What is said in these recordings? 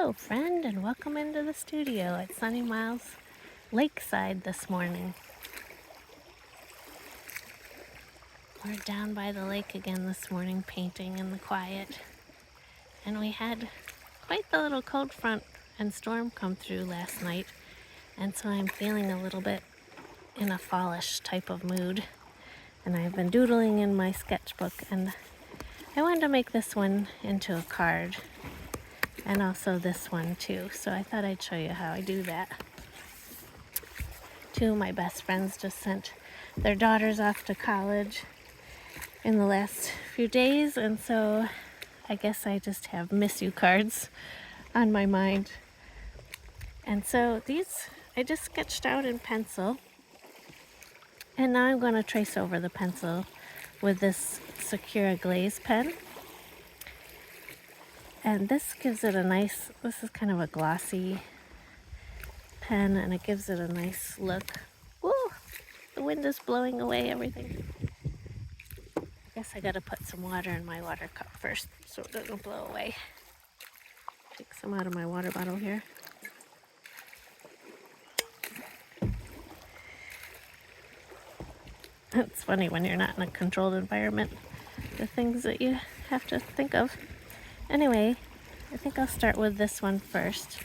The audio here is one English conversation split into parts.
Hello, friend, and welcome into the studio at Sunny Miles Lakeside this morning. We're down by the lake again this morning, painting in the quiet. And we had quite the little cold front and storm come through last night, and so I'm feeling a little bit in a fallish type of mood. And I've been doodling in my sketchbook, and I wanted to make this one into a card. And also this one too, so I thought I'd show you how I do that. Two of my best friends just sent their daughters off to college in the last few days, and so I guess I just have miss you cards on my mind. And so these I just sketched out in pencil, and now I'm going to trace over the pencil with this Sakura glaze pen. And this gives it a nice, this is kind of a glossy pen, and it gives it a nice look. Woo! The wind is blowing away everything. I guess I gotta put some water in my water cup first so it doesn't blow away. Take some out of my water bottle here. It's funny when you're not in a controlled environment, the things that you have to think of. Anyway, I think I'll start with this one first.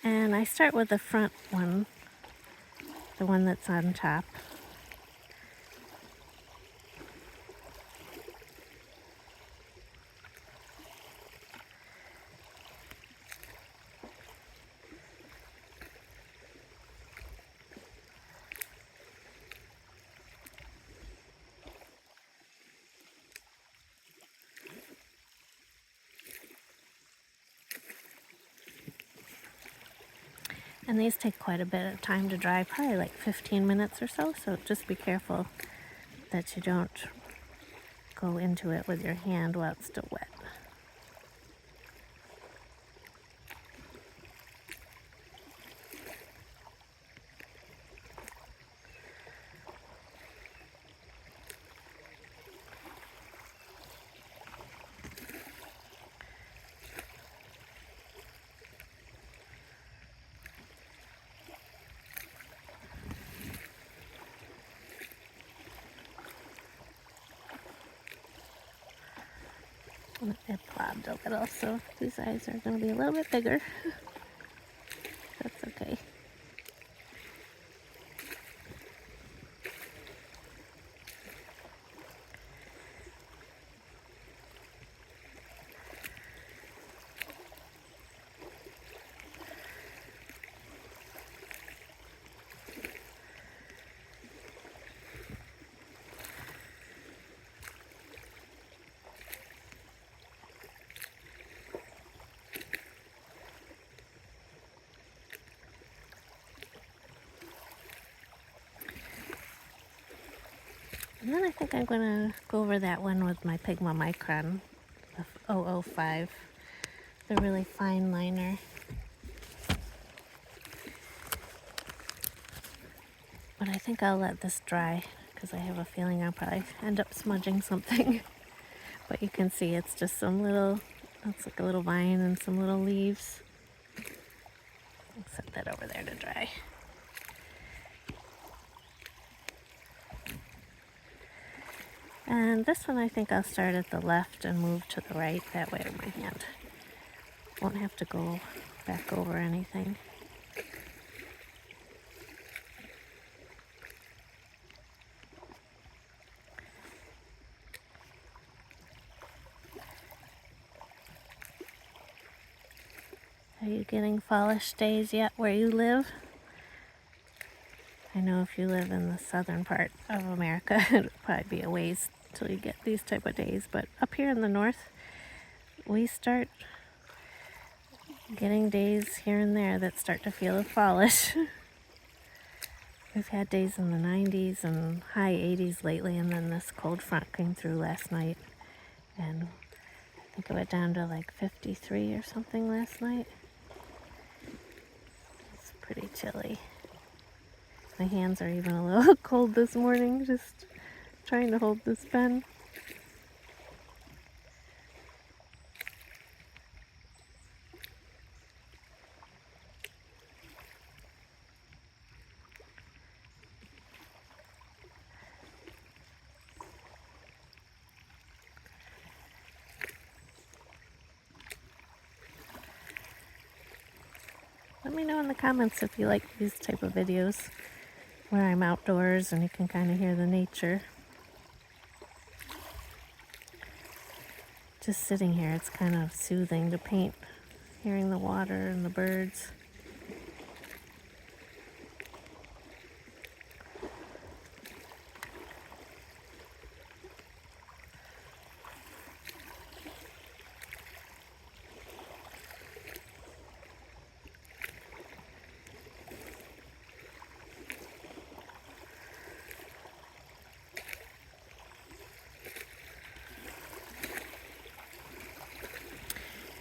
And I start with the front one, the one that's on top. And these take quite a bit of time to dry, probably like 15 minutes or so, so just be careful that you don't go into it with your hand while it's still wet. It plopped a little, so these eyes are going to be a little bit bigger. That's okay. And then I think I'm going to go over that one with my Pigma Micron, the 005, the really fine liner. But I think I'll let this dry because I have a feeling I'll probably end up smudging something. But you can see it's just some little, it's like a little vine and some little leaves. I'll set that over there to dry. And this one I think I'll start at the left and move to the right. That way my hand won't have to go back over anything. Are you getting fallish days yet where you live? I know if you live in the southern part of America, it'll probably be a ways till you get these type of days. But up here in the north, we start getting days here and there that start to feel fallish. We've had days in the 90s and high 80s lately, and then this cold front came through last night. And I think it went down to like 53 or something last night. It's pretty chilly. My hands are even a little cold this morning, just trying to hold this pen. Let me know in the comments if you like these type of videos where I'm outdoors and you can kind of hear the nature. Just sitting here, it's kind of soothing to paint, hearing the water and the birds.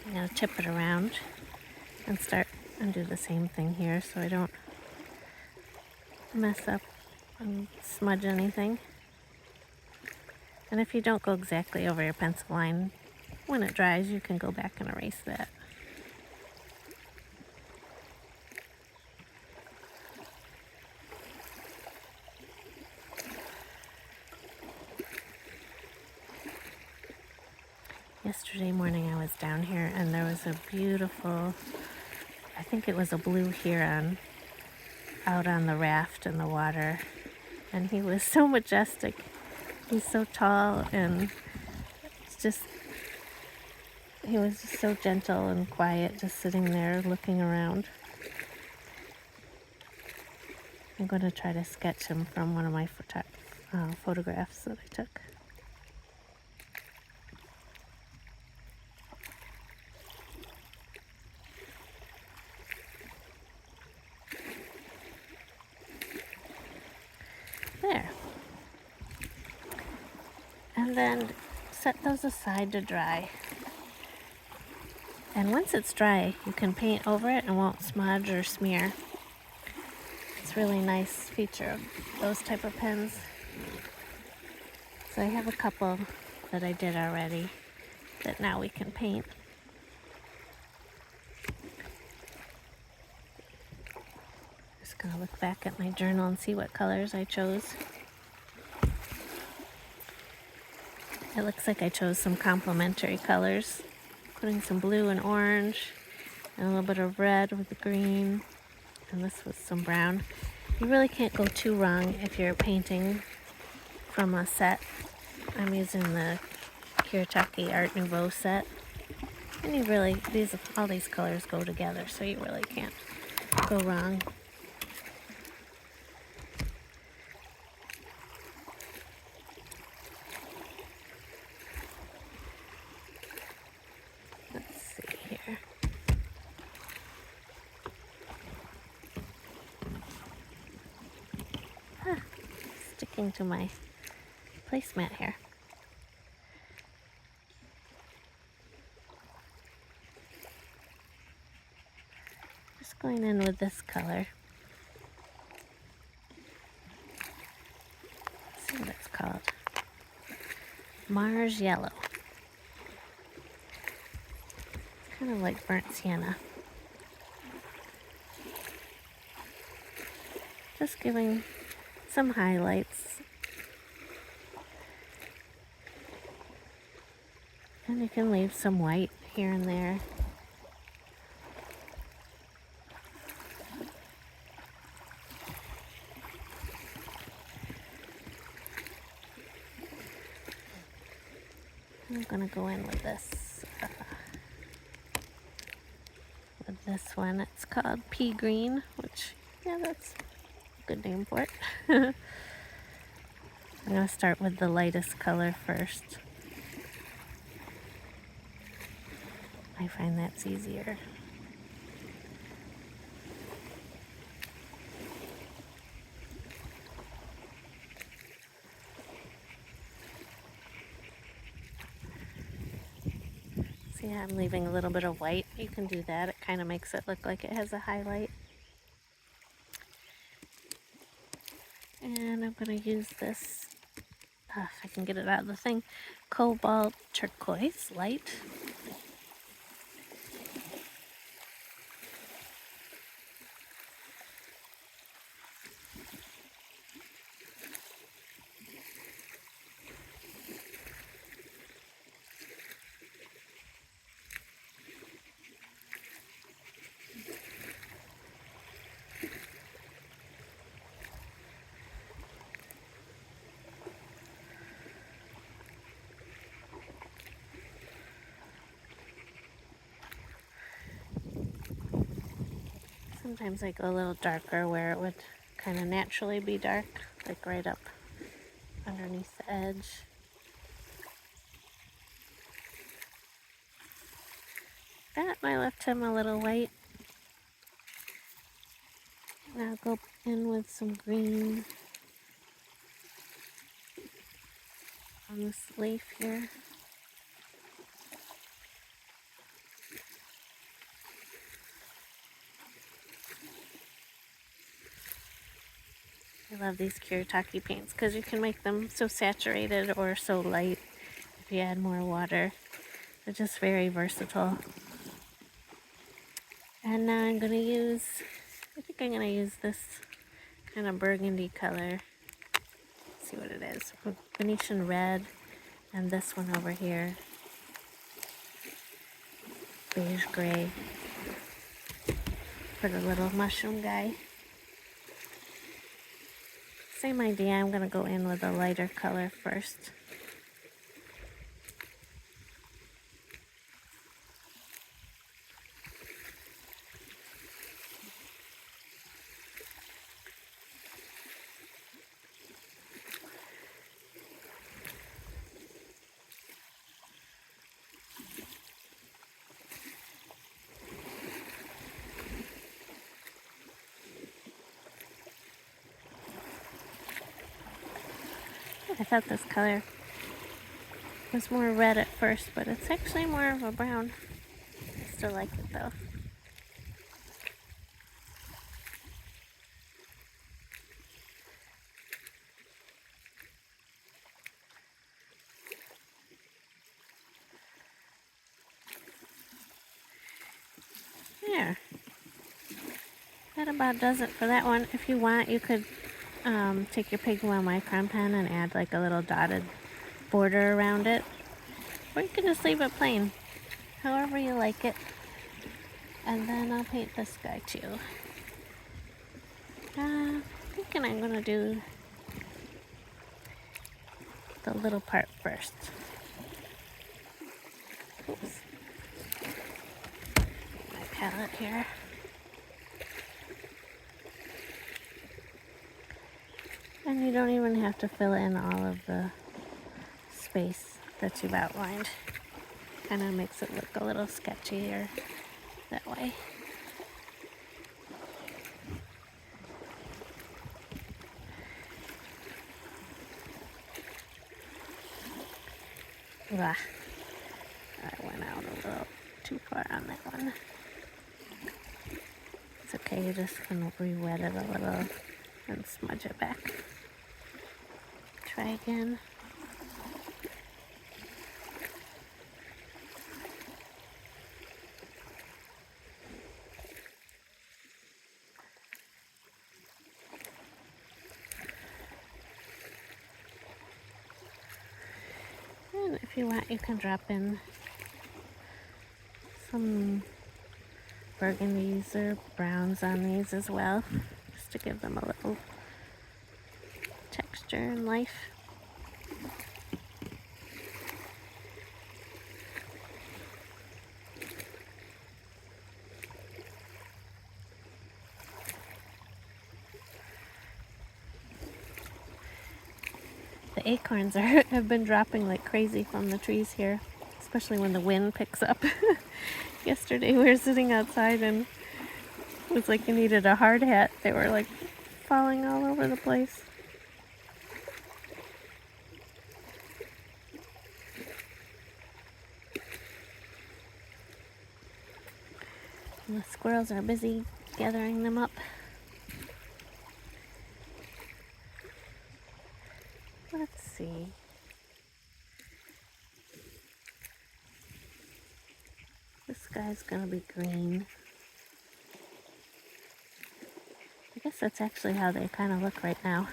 I'm going to tip it around and start and do the same thing here so I don't mess up and smudge anything. And if you don't go exactly over your pencil line, when it dries you can go back and erase that. Yesterday morning I was down here and there was a beautiful, I think it was a blue heron out on the raft in the water, and he was so majestic. He's so tall and he was just so gentle and quiet, just sitting there looking around. I'm going to try to sketch him from one of my photographs that I took. There. And then set those aside to dry. And once it's dry, you can paint over it and won't smudge or smear. It's a really nice feature of those type of pens. So I have a couple that I did already that now we can paint. Just gonna look back at my journal and see what colors I chose. It looks like I chose some complementary colors, putting some blue and orange and a little bit of red with the green, and this was some brown. You really can't go too wrong if you're painting from a set. I'm using the Kirtaki Art Nouveau set, and you really, all these colors go together, so you really can't go wrong. Let's see here. Sticking to my placemat here. Just going in with this color. Let's see what it's called. Mars Yellow. It's kind of like burnt sienna. Just giving some highlights. And you can leave some white here and there. I'm gonna go in with this one. It's called Pea Green, which, yeah, that's a good name for it. I'm gonna start with the lightest color first. I find that's easier. See, I'm leaving a little bit of white. You can do that. It kind of makes it look like it has a highlight. And I'm going to use this, if I can get it out of the thing, Cobalt Turquoise Light. Sometimes I go a little darker where it would kind of naturally be dark, like right up underneath the edge. That, I left him a little white. Now go in with some green on this leaf here. I love these Kiritaki paints because you can make them so saturated or so light if you add more water. They're just very versatile. And now I'm going to use, I think I'm going to use this kind of burgundy color. Let's see what it is. Venetian red, and this one over here, beige gray, for the little mushroom guy. Same idea, I'm going to go in with a lighter color first. I thought this color was more red at first, but it's actually more of a brown. I still like it though. There. That about does it for that one. If you want, you could take your Pigwell micron pen and add like a little dotted border around it. Or you can just leave it plain, however you like it. And then I'll paint this guy too. I'm thinking I'm going to do the little part first. Oops. My palette here. And you don't even have to fill in all of the space that you've outlined. Kind of makes it look a little sketchier that way. Ugh. I went out a little too far on that one. It's okay, you just can re-wet it a little and smudge it back. Try again. And if you want, you can drop in some burgundies or browns on these as well, just to give them a little texture and life. The acorns have been dropping like crazy from the trees here, especially when the wind picks up. Yesterday we were sitting outside and it was like you needed a hard hat. They were like falling all over the place. And the squirrels are busy gathering them up. Let's see. This guy's gonna be green. I guess that's actually how they kind of look right now.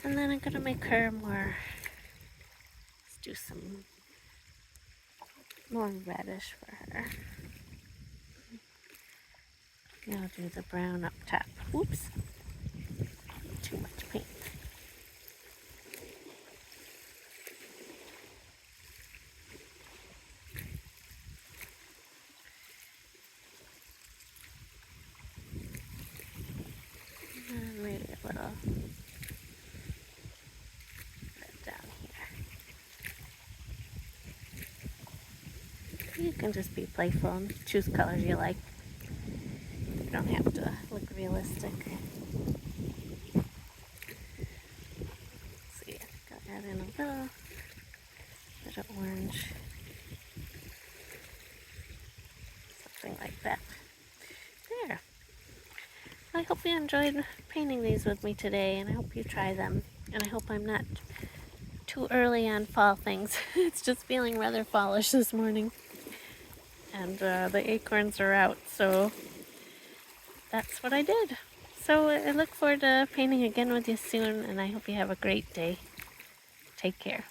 And then I'm gonna make her more, let's do some more reddish for her. I'll do the brown up top. Whoops. Too much paint. You can just be playful and choose colors you like. You don't have to look realistic. Let's see, got that in a little bit of orange. Something like that. There. I hope you enjoyed painting these with me today, and I hope you try them. And I hope I'm not too early on fall things. It's just feeling rather fallish this morning. And the acorns are out, so that's what I did. So I look forward to painting again with you soon, and I hope you have a great day. Take care.